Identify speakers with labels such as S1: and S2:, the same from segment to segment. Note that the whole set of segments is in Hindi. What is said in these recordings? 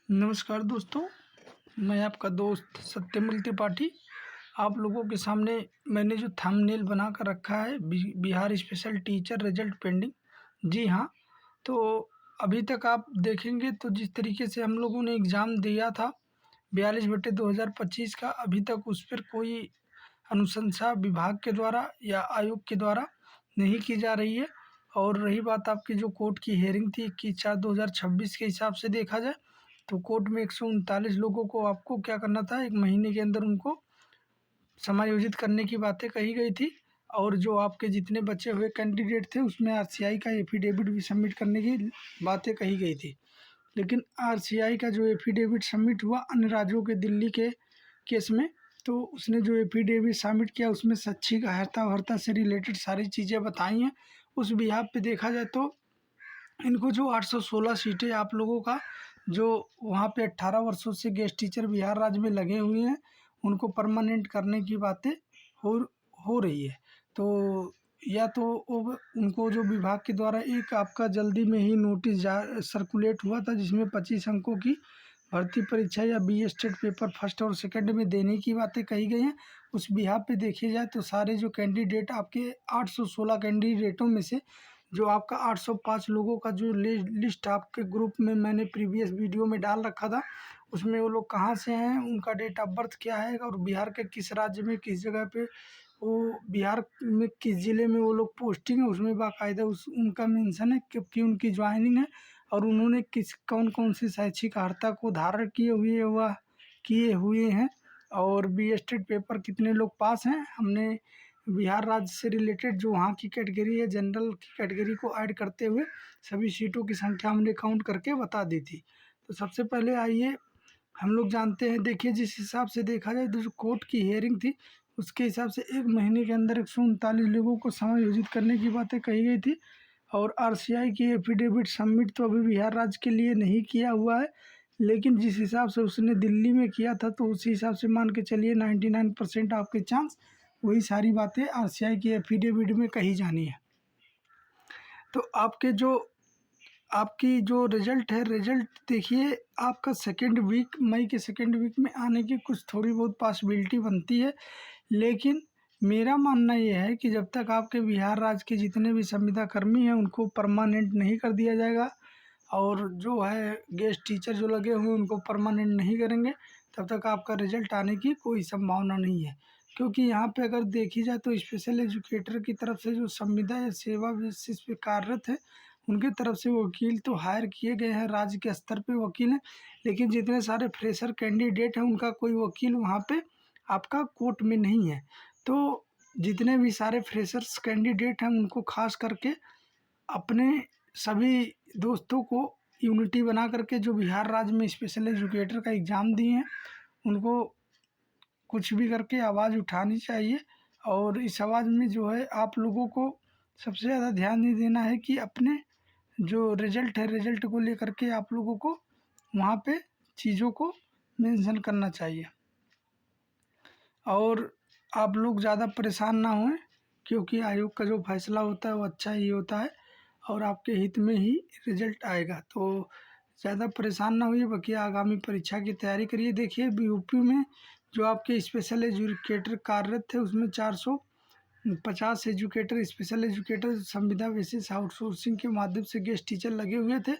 S1: नमस्कार दोस्तों, मैं आपका दोस्त सत्यमल त्रिपाठी। आप लोगों के सामने मैंने जो थंबनेल बना कर रखा है Bihar special teacher result pending. जी हाँ, तो अभी तक आप देखेंगे तो जिस तरीके से हम लोगों ने एग्ज़ाम दिया था 42/2025 का, अभी तक उस पर कोई अनुशंसा विभाग के द्वारा या आयोग के द्वारा नहीं की जा रही है। और रही बात आपकी जो कोर्ट की हियरिंग थी 21/4/2026 के हिसाब से देखा जाए तो कोर्ट में 139 लोगों को आपको क्या करना था, 1 महीने के अंदर उनको समायोजित करने की बातें कही गई थी। और जो आपके जितने बचे हुए कैंडिडेट थे उसमें आरसीआई का एफिडेविट भी सबमिट करने की बातें कही गई थी। लेकिन आरसीआई का जो एफिडेविट सबमिट हुआ अन्य राज्यों के दिल्ली के केस में, तो उसने जो एफिडेविट सबमिट किया उसमें शैक्षिक अर्हता वर्ता से रिलेटेड सारी चीज़ें बताई हैं। उस बिहाफ पे देखा जाए तो इनको जो 816 सीटें आप लोगों का जो वहाँ पे 18 वर्षों से गेस्ट टीचर बिहार राज्य में लगे हुए हैं उनको परमानेंट करने की बातें हो हो रही है। तो या तो उनको जो विभाग के द्वारा एक आपका जल्दी में ही नोटिस सर्कुलेट हुआ था जिसमें 25 अंकों की भर्ती परीक्षा या बी स्टेट पेपर फर्स्ट और सेकंड में देने की बातें कही गई हैं। उस बिहाफ पे देखी जाए तो सारे जो कैंडिडेट आपके 816 कैंडिडेटों में से जो आपका 805 लोगों का जो लिस्ट आपके ग्रुप में मैंने प्रीवियस वीडियो में डाल रखा था, उसमें वो लोग कहाँ से हैं, उनका डेट ऑफ बर्थ क्या है और बिहार के किस राज्य में किस जगह पे वो बिहार में किस ज़िले में वो लोग पोस्टिंग है, उसमें बाकायदा उनका मेंशन है क्योंकि उनकी ज्वाइनिंग है और उन्होंने कौन कौन सी शैक्षिक अर्हता को धारण किए हुए हैं और बी स्टेट पेपर कितने लोग पास हैं। हमने बिहार राज्य से रिलेटेड जो वहाँ की कैटेगरी है जनरल की कैटेगरी को ऐड करते हुए सभी सीटों की संख्या हमने काउंट करके बता दी थी। तो सबसे पहले आइए हम लोग जानते हैं, देखिए जिस हिसाब से देखा जाए तो जो कोर्ट की हियरिंग थी उसके हिसाब से 1 महीने के अंदर 139 लोगों को समायोजित करने की बातें कही गई थी। और आरसीआई की एफिडेविट सबमिट तो अभी बिहार राज्य के लिए नहीं किया हुआ है, लेकिन जिस हिसाब से उसने दिल्ली में किया था तो उसी हिसाब से मान के चलिए 99% आपके चांस वही सारी बातें आरसीआई की एफिडेविट में कही जानी है। तो आपकी जो रिजल्ट है, रिजल्ट देखिए आपका सेकेंड वीक मई के सेकेंड वीक में आने की कुछ थोड़ी बहुत पॉसिबिलिटी बनती है। लेकिन मेरा मानना ये है कि जब तक आपके बिहार राज्य के जितने भी संविदा कर्मी हैं उनको परमानेंट नहीं कर दिया जाएगा और जो है गेस्ट टीचर जो लगे हुए हैं उनको परमानेंट नहीं करेंगे, तब तक आपका रिजल्ट आने की कोई संभावना नहीं है। क्योंकि यहाँ पे अगर देखी जाए तो स्पेशल एजुकेटर की तरफ से जो संविदा या सेवा बेसिस पे कार्यरत है उनके तरफ से वकील तो हायर किए गए हैं, राज्य के स्तर पे वकील हैं, लेकिन जितने सारे फ्रेशर कैंडिडेट हैं उनका कोई वकील वहाँ पे आपका कोर्ट में नहीं है। तो जितने भी सारे फ्रेशर्स कैंडिडेट हैं उनको खास करके अपने सभी दोस्तों को यूनिटी बना करके जो बिहार राज्य में स्पेशल एजुकेटर का एग्ज़ाम दिए हैं उनको कुछ भी करके आवाज़ उठानी चाहिए। और इस आवाज़ में जो है आप लोगों को सबसे ज़्यादा ध्यान ये देना है कि अपने जो रिजल्ट है रिजल्ट को लेकर के आप लोगों को वहाँ पे चीज़ों को मेंशन करना चाहिए और आप लोग ज़्यादा परेशान ना हों क्योंकि आयोग का जो फैसला होता है वो अच्छा ही होता है और आपके हित में ही रिजल्ट आएगा। तो ज़्यादा परेशान ना होइए, बाकी आगामी परीक्षा की तैयारी करिए। देखिए यूपी में जो आपके स्पेशल एजुकेटर कार्यरत थे उसमें 450 एजुकेटर स्पेशल एजुकेटर संविदा बेसिस आउटसोर्सिंग के माध्यम से गेस्ट टीचर लगे हुए थे,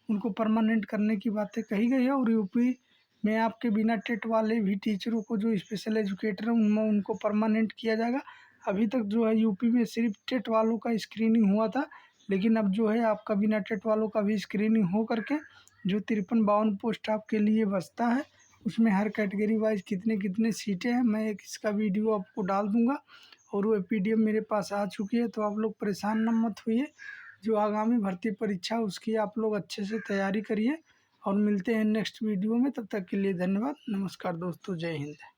S1: उनको परमानेंट करने की बातें कही गई है। और यूपी में आपके बिना टेट वाले भी टीचरों को जो स्पेशल एजुकेटर हैं उनमें उनको परमानेंट किया जाएगा। अभी तक जो है यूपी में सिर्फ टेट वालों का स्क्रीनिंग हुआ था, लेकिन अब जो है आपका बिना टेट वालों का भी स्क्रीनिंग हो करके जो 53-52 पोस्ट आपके लिए बचता है उसमें हर कैटेगरी वाइज कितने कितने सीटें हैं मैं एक इसका वीडियो आपको डाल दूंगा और वो पीडीएफ मेरे पास आ चुकी है। तो आप लोग परेशान न मत होइए, जो आगामी भर्ती परीक्षा उसकी आप लोग अच्छे से तैयारी करिए और मिलते हैं नेक्स्ट वीडियो में। तब तक के लिए धन्यवाद। नमस्कार दोस्तों, जय हिंद।